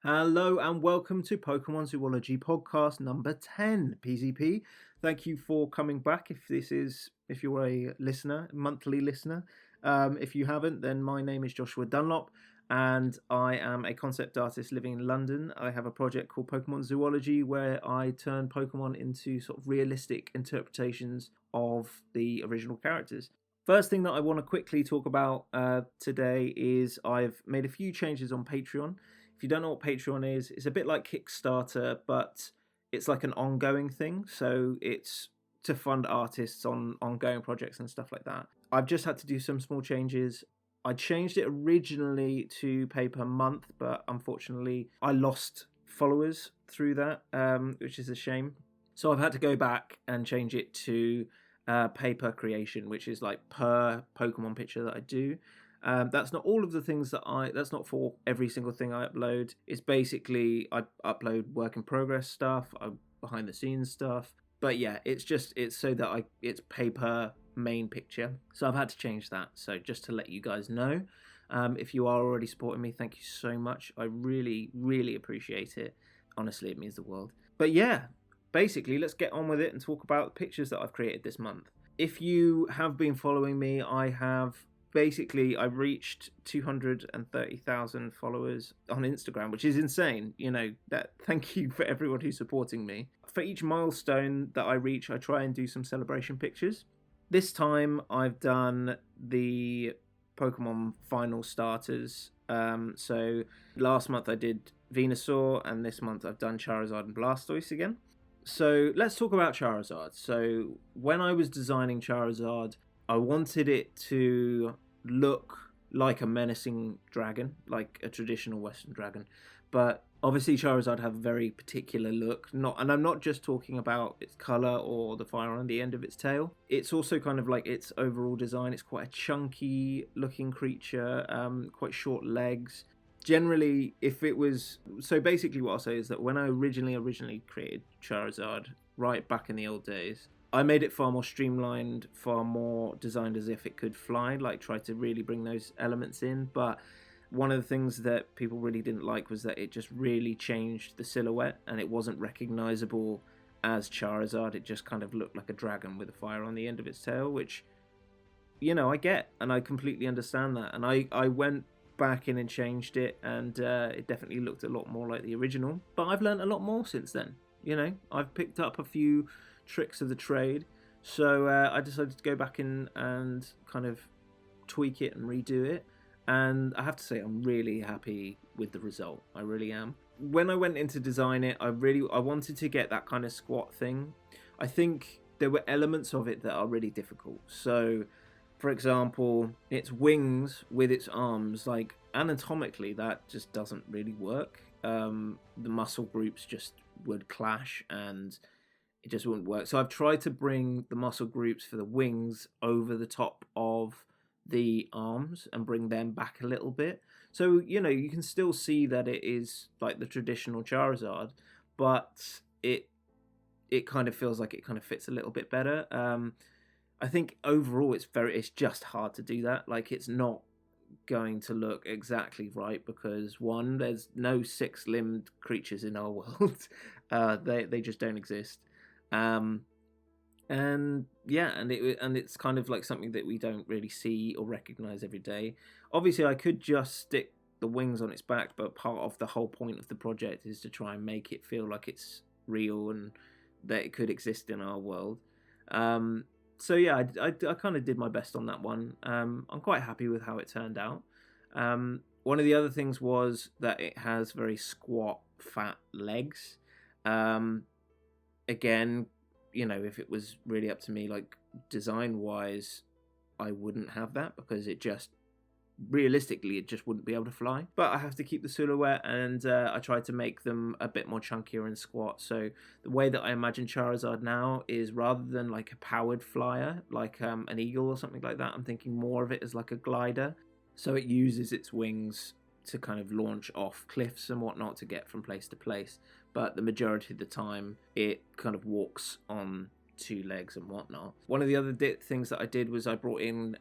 Hello and welcome to Pokemon Zoology podcast number 10, PZP. Thank you for coming back. If you're a listener, monthly listener. If you haven't, then my name is Joshua Dunlop and I am a concept artist living in London. I have a project called Pokemon Zoology where I turn Pokemon into sort of realistic interpretations of the original characters. First thing that I want to quickly talk about today is I've made a few changes on Patreon. If you don't know what Patreon is, it's a bit like Kickstarter, but it's like an ongoing thing. So it's to fund artists on ongoing projects and stuff like that. I've just had to do some small changes. I changed it originally to pay per month, but unfortunately I lost followers through that, which is a shame. So I've had to go back and change it to pay per creation, which is like per Pokemon picture that I do. That's not all of the things that's not for every single thing I upload. It's basically I upload work in progress stuff, behind the scenes stuff. But yeah, it's so that it's pay per main picture. So I've had to change that. So just to let you guys know, if you are already supporting me, thank you so much. I really, really appreciate it. Honestly, it means the world. But yeah, basically, let's get on with it and talk about the pictures that I've created this month. If you have been following me, I've reached 230,000 followers on Instagram, which is insane. Thank you for everyone who's supporting me. For each milestone that I reach, I try and do some celebration pictures. This time I've done the Pokemon final starters. So last month I did Venusaur, and this month I've done Charizard and Blastoise again. So let's talk about Charizard. So when I was designing Charizard, I wanted it to look like a menacing dragon, like a traditional Western dragon. But obviously Charizard have a very particular look. And I'm not just talking about its colour or the fire on the end of its tail. It's also kind of like its overall design. It's quite a chunky looking creature, quite short legs. Generally, basically what I'll say is that when I originally created Charizard, right back in the old days, I made it far more streamlined, far more designed as if it could fly, like try to really bring those elements in. But one of the things that people really didn't like was that it just really changed the silhouette and it wasn't recognizable as Charizard. It just kind of looked like a dragon with a fire on the end of its tail, which, I get, and I completely understand that. And I went back in and changed it, and it definitely looked a lot more like the original. But I've learned a lot more since then. I've picked up a few tricks of the trade, so I decided to go back in and kind of tweak it and redo it, and I have to say I'm really happy with the result. I really am. When I went in to design it, I wanted to get that kind of squat thing. I think there were elements of it that are really difficult. So for example, its wings with its arms, like anatomically that just doesn't really work. The muscle groups just would clash and it just wouldn't work. So I've tried to bring the muscle groups for the wings over the top of the arms and bring them back a little bit. So, you can still see that it is like the traditional Charizard, but it kind of feels like it kind of fits a little bit better. I think overall it's just hard to do that. Like, it's not going to look exactly right because, one, there's no six-limbed creatures in our world. They just don't exist. And it's kind of like something that we don't really see or recognize every day. Obviously, I could just stick the wings on its back, but part of the whole point of the project is to try and make it feel like it's real and that it could exist in our world. So yeah, I kind of did my best on that one. I'm quite happy with how it turned out. One of the other things was that it has very squat, fat legs. Again, if it was really up to me, like design-wise, I wouldn't have that because it just wouldn't be able to fly. But I have to keep the silhouette, and I tried to make them a bit more chunkier and squat. So the way that I imagine Charizard now is, rather than like a powered flyer, like an eagle or something like that, I'm thinking more of it as like a glider. So it uses its wings to kind of launch off cliffs and whatnot to get from place to place. But the majority of the time, it kind of walks on two legs and whatnot. One of the other things that I did was I brought in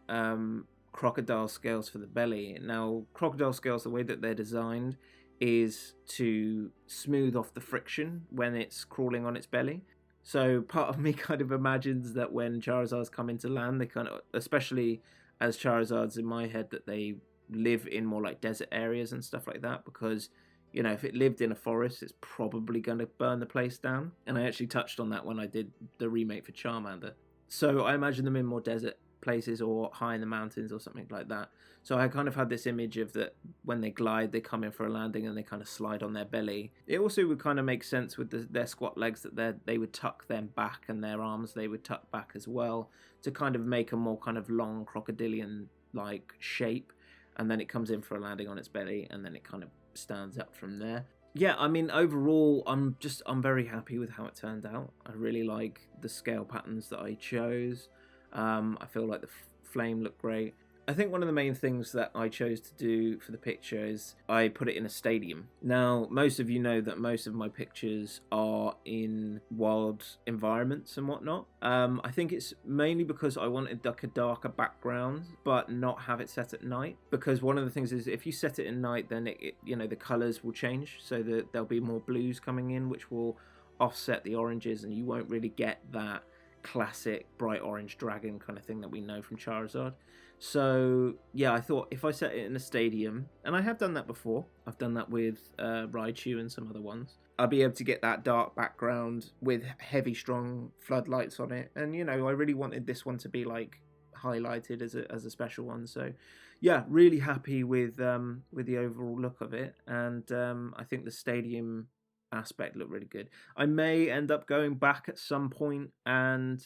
crocodile scales for the belly. Now, crocodile scales, the way that they're designed, is to smooth off the friction when it's crawling on its belly. So part of me kind of imagines that when Charizards come into land, they kind of, especially as Charizards in my head, that they live in more like desert areas and stuff like that, because if it lived in a forest, it's probably going to burn the place down. And I actually touched on that when I did the remake for Charmander. So I imagine them in more desert places or high in the mountains or something like that. So I kind of had this image of that when they glide, they come in for a landing and they kind of slide on their belly. It also would kind of make sense with their squat legs that they would tuck them back, and their arms they would tuck back as well, to kind of make a more kind of long crocodilian like shape. And then it comes in for a landing on its belly, and then it kind of stands up from there. Yeah, I mean, overall, I'm very happy with how it turned out. I really like the scale patterns that I chose. I feel like the flame looked great. I think one of the main things that I chose to do for the picture is I put it in a stadium. Now, most of you know that most of my pictures are in wild environments and whatnot. I think it's mainly because I wanted like a darker background, but not have it set at night. Because one of the things is if you set it at night, then it the colors will change, so that there'll be more blues coming in, which will offset the oranges, and you won't really get that classic bright orange dragon kind of thing that we know from Charizard. So yeah, I thought if I set it in a stadium, and I have done that before, I've done that with Raichu and some other ones, I'll be able to get that dark background with heavy strong floodlights on it. And I really wanted this one to be like highlighted as a special one. So yeah, really happy with the overall look of it. And I think the stadium aspect looked really good. I may end up going back at some point and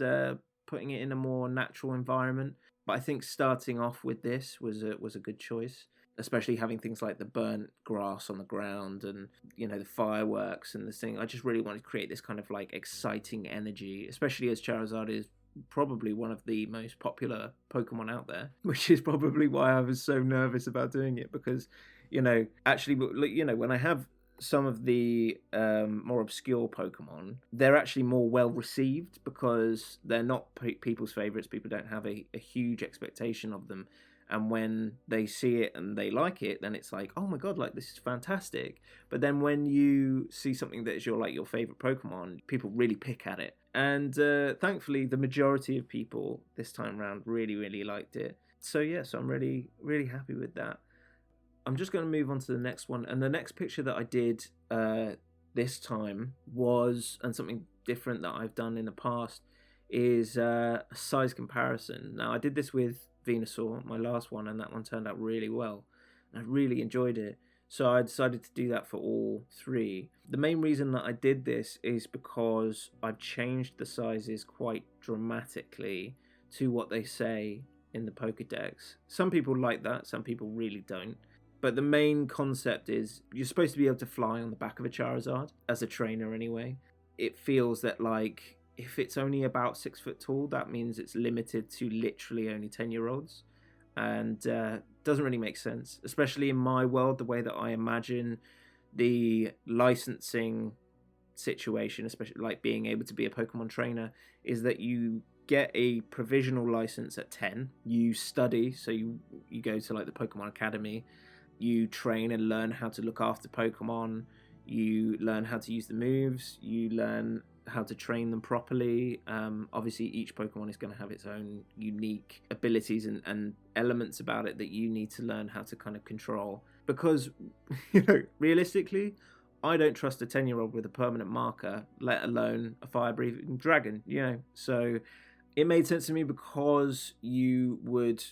putting it in a more natural environment, but I think starting off with this was a good choice, especially having things like the burnt grass on the ground and the fireworks and this thing. I just really wanted to create this kind of like exciting energy, especially as Charizard is probably one of the most popular Pokemon out there, which is probably why I was so nervous about doing it, because actually when I have some of the more obscure Pokemon, they're actually more well received because they're not people's favorites. People don't have a huge expectation of them, and when they see it and they like it, then it's like, oh my god, like this is fantastic. But then when you see something that is your favorite Pokemon, people really pick at it, and thankfully the majority of people this time around really liked it. So I'm really happy with that. I'm just going to move on to the next one. And the next picture that I did this time was, and something different that I've done in the past, is a size comparison. Now, I did this with Venusaur, my last one, and that one turned out really well. I really enjoyed it. So I decided to do that for all three. The main reason that I did this is because I've changed the sizes quite dramatically to what they say in the Pokedex. Some people like that, some people really don't. But the main concept is you're supposed to be able to fly on the back of a Charizard, as a trainer anyway. It feels that, like, if it's only about 6 foot tall, that means it's limited to literally only 10-year-olds. And doesn't really make sense, especially in my world, the way that I imagine the licensing situation, especially like being able to be a Pokemon trainer, is that you get a provisional license at 10, you study, so you go to like the Pokemon Academy, you train and learn how to look after Pokemon, you learn how to use the moves, you learn how to train them properly. Obviously each Pokemon is going to have its own unique abilities and elements about it that you need to learn how to kind of control, because realistically I don't trust a 10-year-old with a permanent marker, let alone a fire-breathing dragon, so it made sense to me, because you would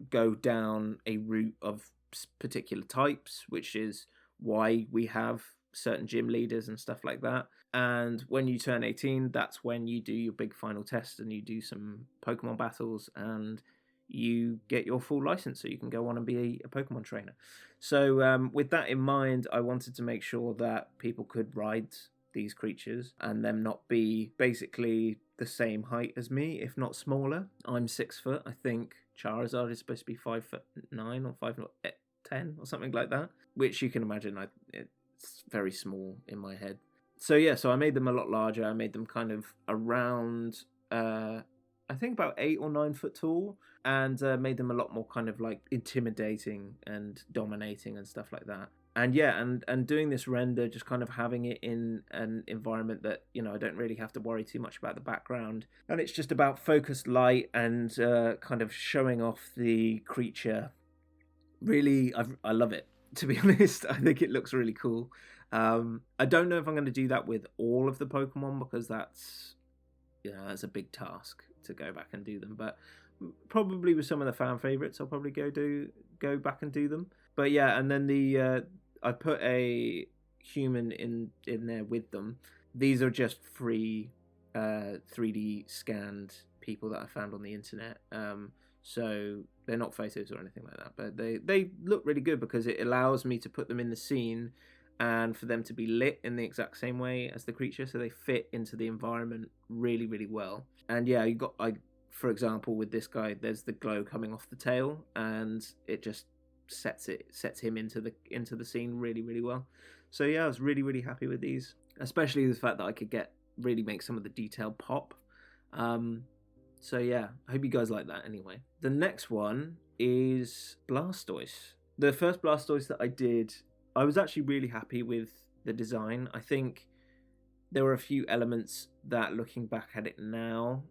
go down a route of particular types, which is why we have certain gym leaders and stuff like that. And when you turn 18, that's when you do your big final test and you do some Pokemon battles and you get your full license, so you can go on and be a Pokemon trainer. So with that in mind, I wanted to make sure that people could ride these creatures and them not be basically the same height as me, if not smaller. I'm 6 foot. I think Charizard is supposed to be 5'9" or 5'10" or something like that, which you can imagine it's very small in my head. So I made them a lot larger. I made them kind of around I think about 8 or 9 foot tall, and made them a lot more kind of like intimidating and dominating and stuff like that. And yeah, and doing this render, just kind of having it in an environment that, you know, I don't really have to worry too much about the background, and it's just about focused light and kind of showing off the creature. Really, I love it, to be honest. I think it looks really cool. I don't know if I'm going to do that with all of the Pokemon, because that's, you know, that's a big task to go back and do them. But probably with some of the fan favorites, I'll probably go back and do them. But yeah, and then the I put a human in there with them. These are just free 3D scanned people that I found on the internet. So they're not photos or anything like that, but they look really good because it allows me to put them in the scene and for them to be lit in the exact same way as the creature, so they fit into the environment really, really well. And yeah, for example, with this guy, there's the glow coming off the tail, and it just sets him into the scene really, really well. So yeah, I was really, really happy with these, especially the fact that I could really make some of the detail pop. So yeah, I hope you guys like that. Anyway, the next one is Blastoise. The first Blastoise that I did, I was actually really happy with the design. I think there were a few elements that, looking back at it now,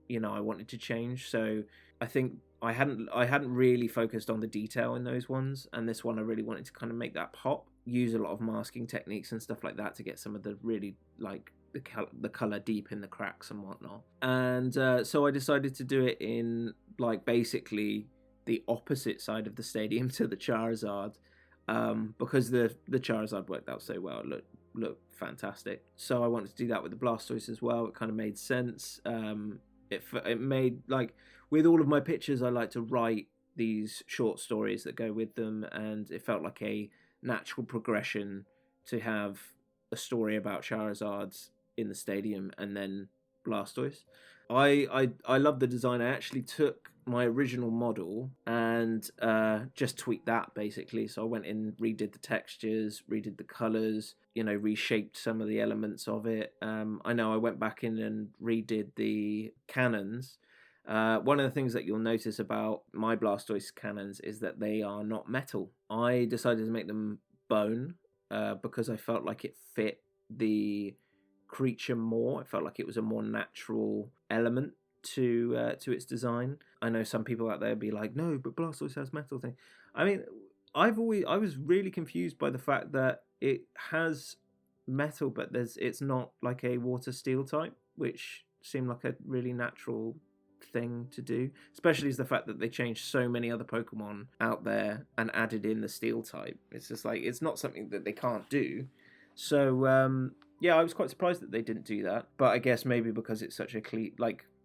you know, I wanted to change. So I think I hadn't really focused on the detail in those ones, and this one I really wanted to kind of make that pop. Use a lot of masking techniques and stuff like that to get some of the really, like, the color deep in the cracks and whatnot. And so I decided to do it in, like, basically the opposite side of the stadium to the Charizard, because the Charizard worked out so well. It looked fantastic. So I wanted to do that with the Blastoise as well. It kind of made sense. It made, like, with all of my pictures, I like to write these short stories that go with them, and it felt like a natural progression to have a story about Charizards in the stadium and then Blastoise. I love the design. I actually took my original model and just tweaked that, basically. So I went in, redid the textures, redid the colors, you know, reshaped some of the elements of it. I know I went back in and redid the cannons. One of the things that you'll notice about my Blastoise cannons is that they are not metal. I decided to make them bone because I felt like it fit the creature more. I felt like it was a more natural element to its design. I know some people out there would be like, no, but Blastoise has metal thing. I mean, I was really confused by the fact that it has metal, but it's not like a water steel type, which seemed like a really natural thing to do, especially as the fact that they changed so many other Pokemon out there and added in the steel type. It's just like, it's not something that they can't do. So yeah, I was quite surprised that they didn't do that, but I guess maybe because it's such a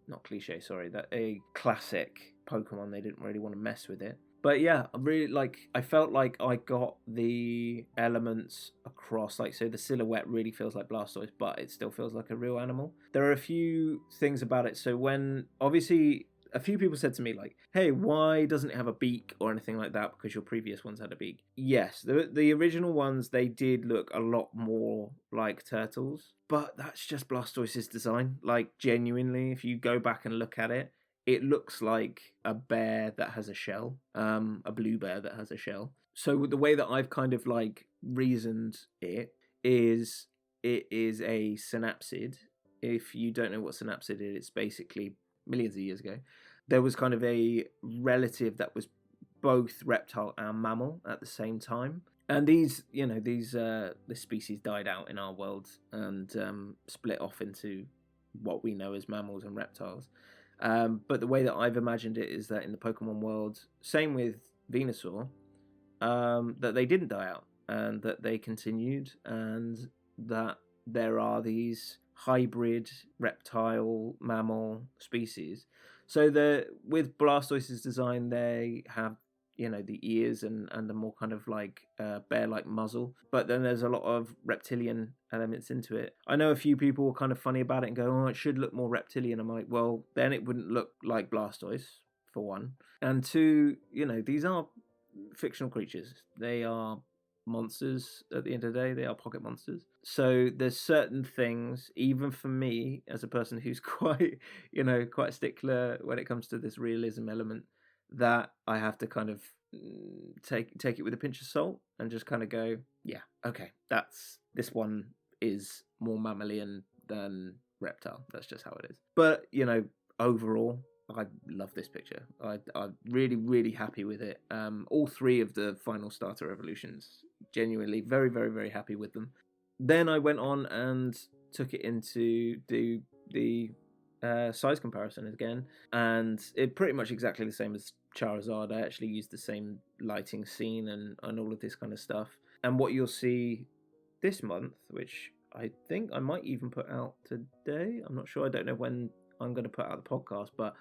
not cliche, sorry, that a classic Pokemon, they didn't really want to mess with it. But yeah, I felt like I got the elements across. Like, so the silhouette really feels like Blastoise, but it still feels like a real animal. There are a few things about it. So when, obviously, a few people said to me, like, hey, why doesn't it have a beak or anything like that? Because your previous ones had a beak. Yes, the original ones, they did look a lot more like turtles, but that's just Blastoise's design. Like, genuinely, if you go back and look at it, it looks like a bear that has a shell, a blue bear that has a shell. So the way that I've kind of, like, reasoned it is a synapsid. If you don't know what synapsid is, it's basically, millions of years ago, there was kind of a relative that was both reptile and mammal at the same time. And this species died out in our world and split off into what we know as mammals and reptiles. But the way that I've imagined it is that in the Pokemon world, same with Venusaur, that they didn't die out and that they continued, and that there are these hybrid reptile mammal species. So with Blastoise's design, they have, you know, the ears and the more kind of like bear-like muzzle, but then there's a lot of reptilian elements into it. I know a few people were kind of funny about it and go, oh, it should look more reptilian. I'm like, well, then it wouldn't look like Blastoise, for one, and two, you know, these are fictional creatures. They are monsters at the end of the day. They are pocket monsters. So there's certain things, even for me as a person who's quite, you know, quite a stickler when it comes to this realism element, that I have to kind of take it with a pinch of salt and just kind of go, yeah, okay, this one is more mammalian than reptile. That's just how it is. But overall, I love this picture. I'm really, really happy with it. All three of the final starter evolutions, genuinely very, very, very happy with them. Then I went on and took it into the size comparison again, and it pretty much exactly the same as Charizard. I actually used the same lighting scene and all of this kind of stuff. And what you'll see this month, which I think I might even put out today, I'm not sure, I don't know when I'm going to put out the podcast, but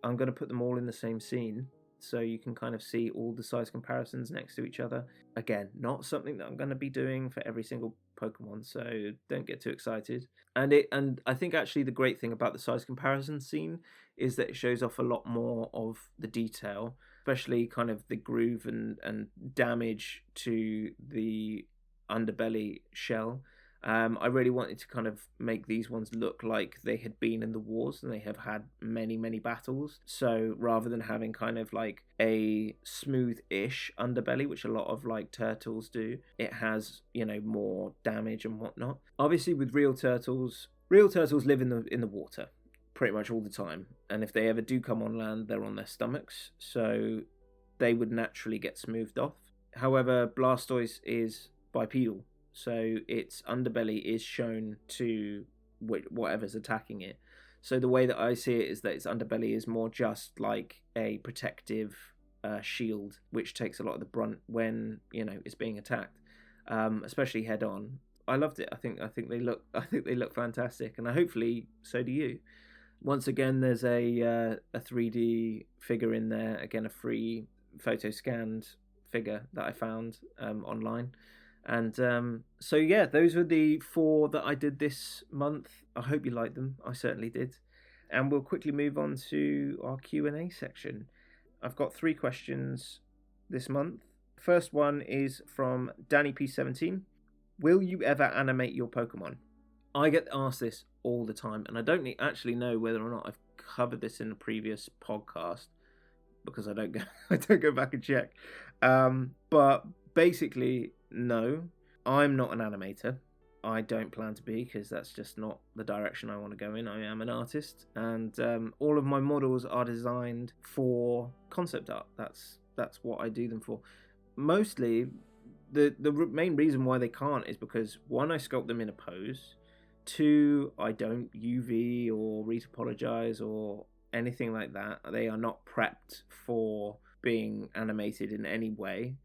I'm going to put them all in the same scene so you can kind of see all the size comparisons next to each other. Again, not something that I'm going to be doing for every single Pokemon, so don't get too excited. And I think actually the great thing about the size comparison scene is that it shows off a lot more of the detail, especially kind of the groove and damage to the underbelly shell. I really wanted to kind of make these ones look like they had been in the wars and they have had many, many battles. So rather than having kind of like a smooth-ish underbelly, which a lot of like turtles do, it has, more damage and whatnot. Obviously with real turtles live in the water pretty much all the time. And if they ever do come on land, they're on their stomachs. So they would naturally get smoothed off. However, Blastoise is bipedal. So its underbelly is shown to whatever's attacking it. So the way that I see it is that its underbelly is more just like a protective shield, which takes a lot of the brunt when it's being attacked, especially head on. I loved it. I think they look fantastic, and hopefully so do you. Once again, there's a 3D figure in there. Again, a free photo scanned figure that I found online. And so yeah, those were the 4 that I did this month. I hope you liked them. I certainly did. And we'll quickly move on to our Q&A section. I've got 3 questions this month. First one is from Danny P17. Will you ever animate your Pokemon? I get asked this all the time, and I don't actually know whether or not I've covered this in a previous podcast because I don't go back and check. But basically, no, I'm not an animator. I don't plan to be because that's just not the direction I want to go in. I am an artist, and all of my models are designed for concept art. That's what I do them for. Mostly, the main reason why they can't is because 1, I sculpt them in a pose. 2, I don't UV or retopologize or anything like that. They are not prepped for being animated in any way.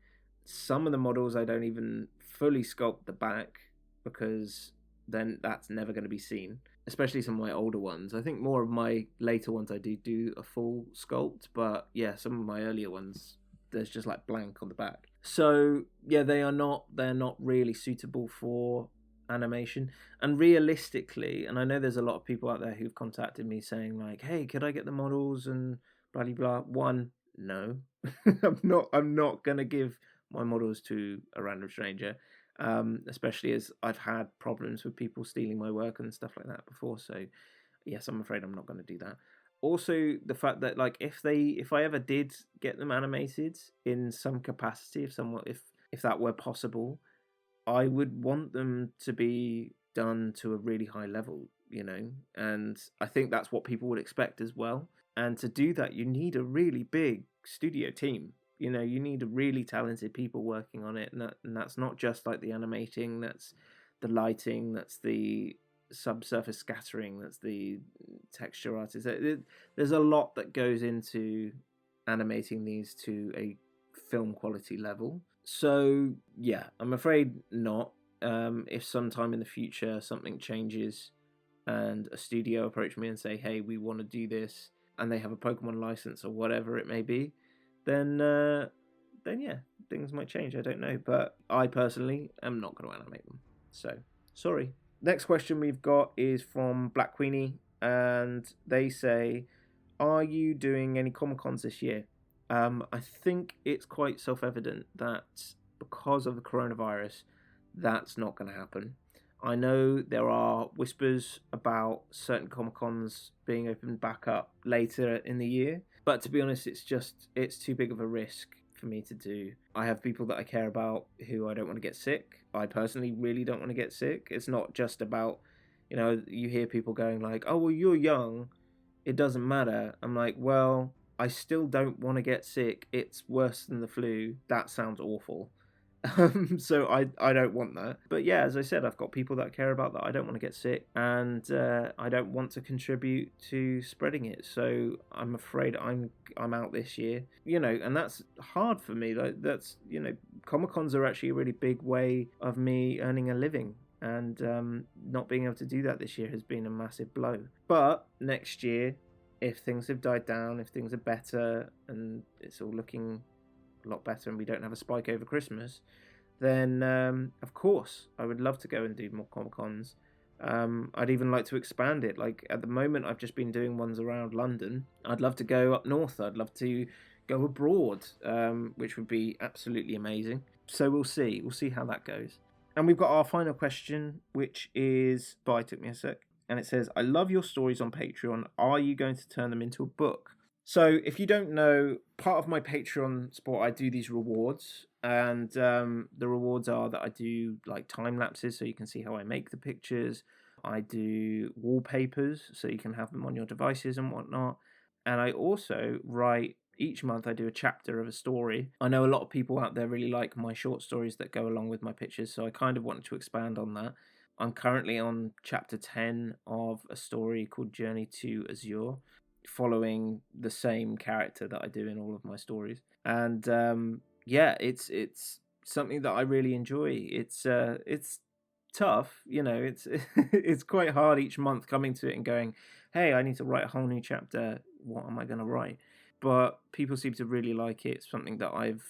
Some of the models I don't even fully sculpt the back because then that's never going to be seen, especially some of my older ones. I think more of my later ones I do a full sculpt, but yeah, some of my earlier ones there's just like blank on the back. So yeah, they're not really suitable for animation. And realistically, and I know there's a lot of people out there who've contacted me saying like, hey, could I get the models and blah blah blah. 1, no. I'm not gonna give my models to a random stranger, especially as I've had problems with people stealing my work and stuff like that before. So yes, I'm afraid I'm not going to do that. Also, the fact that like if I ever did get them animated in some capacity, if that were possible, I would want them to be done to a really high level, and I think that's what people would expect as well. And to do that, you need a really big studio team. You need a really talented people working on it, and that's not just like the animating, that's the lighting, that's the subsurface scattering, that's the texture artist. There's a lot that goes into animating these to a film quality level. So yeah, I'm afraid not. If sometime in the future something changes and a studio approach me and say, hey, we want to do this, and they have a Pokemon license or whatever it may be, then yeah, things might change. I don't know, but I personally am not going to animate them. So sorry. Next question we've got is from Black Queenie, and they say, are you doing any Comic-Cons this year? I think it's quite self-evident that because of the coronavirus, that's not going to happen. I know there are whispers about certain Comic-Cons being opened back up later in the year, but to be honest, it's too big of a risk for me to do. I have people that I care about who I don't want to get sick. I personally really don't want to get sick. It's not just about, you hear people going like, oh, well, you're young, it doesn't matter. I'm like, well, I still don't want to get sick. It's worse than the flu. That sounds awful. So I don't want that. But yeah, as I said, I've got people that I care about that I don't want to get sick, and I don't want to contribute to spreading it. So I'm afraid I'm out this year. And that's hard for me. Like that's Comic-Cons are actually a really big way of me earning a living. And not being able to do that this year has been a massive blow. But next year, if things have died down, if things are better, and it's all looking a lot better and we don't have a spike over Christmas, then of course I would love to go and do more Comic-Cons. I'd even like to expand it. Like at the moment I've just been doing ones around London. I'd love to go up north. I'd love to go abroad, which would be absolutely amazing. So we'll see how that goes. And we've got our final question, which is took me a sec, and it says, I love your stories on Patreon. Are you going to turn them into a book? So if you don't know, part of my Patreon support, I do these rewards, and the rewards are that I do like time lapses so you can see how I make the pictures. I do wallpapers so you can have them on your devices and whatnot. And I also write, each month I do a chapter of a story. I know a lot of people out there really like my short stories that go along with my pictures, so I kind of wanted to expand on that. I'm currently on chapter 10 of a story called Journey to Azure, following the same character that I do in all of my stories. And it's something that I really enjoy. It's tough, it's it's quite hard each month coming to it and going, hey, I need to write a whole new chapter. What am I going to write? But people seem to really like it. It's something that I've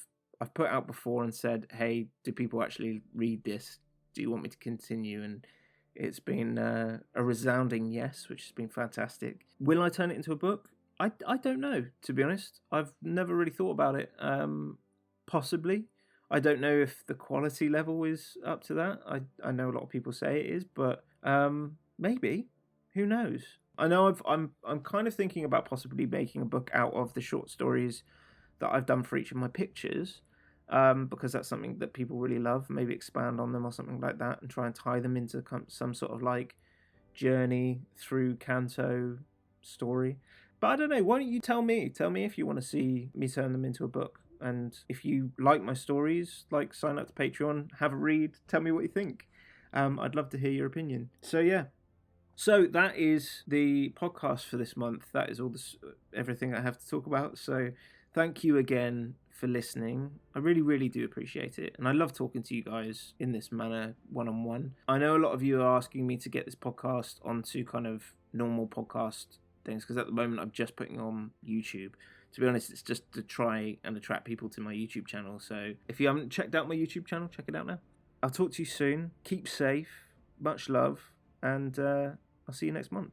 put out before and said, hey, do people actually read this? Do you want me to continue? And it's been a resounding yes, which has been fantastic. Will I turn it into a book? I don't know, to be honest. I've never really thought about it. Possibly. I don't know if the quality level is up to that. I know a lot of people say it is, but maybe. Who knows? I know I'm kind of thinking about possibly making a book out of the short stories that I've done for each of my pictures. Because that's something that people really love. Maybe expand on them or something like that and try and tie them into some sort of like journey through Kanto story. But I don't know, why don't you tell me if you want to see me turn them into a book. And if you like my stories, like sign up to Patreon, have a read, tell me what you think. I'd love to hear your opinion. So yeah. So that is the podcast for this month. That is everything I have to talk about. So thank you again for listening. I really, really do appreciate it. And I love talking to you guys in this manner, one-on-one. I know a lot of you are asking me to get this podcast onto kind of normal podcast things, because at the moment I'm just putting on YouTube. To be honest, it's just to try and attract people to my YouTube channel. So if you haven't checked out my YouTube channel, check it out now. I'll talk to you soon. Keep safe. Much love. And I'll see you next month.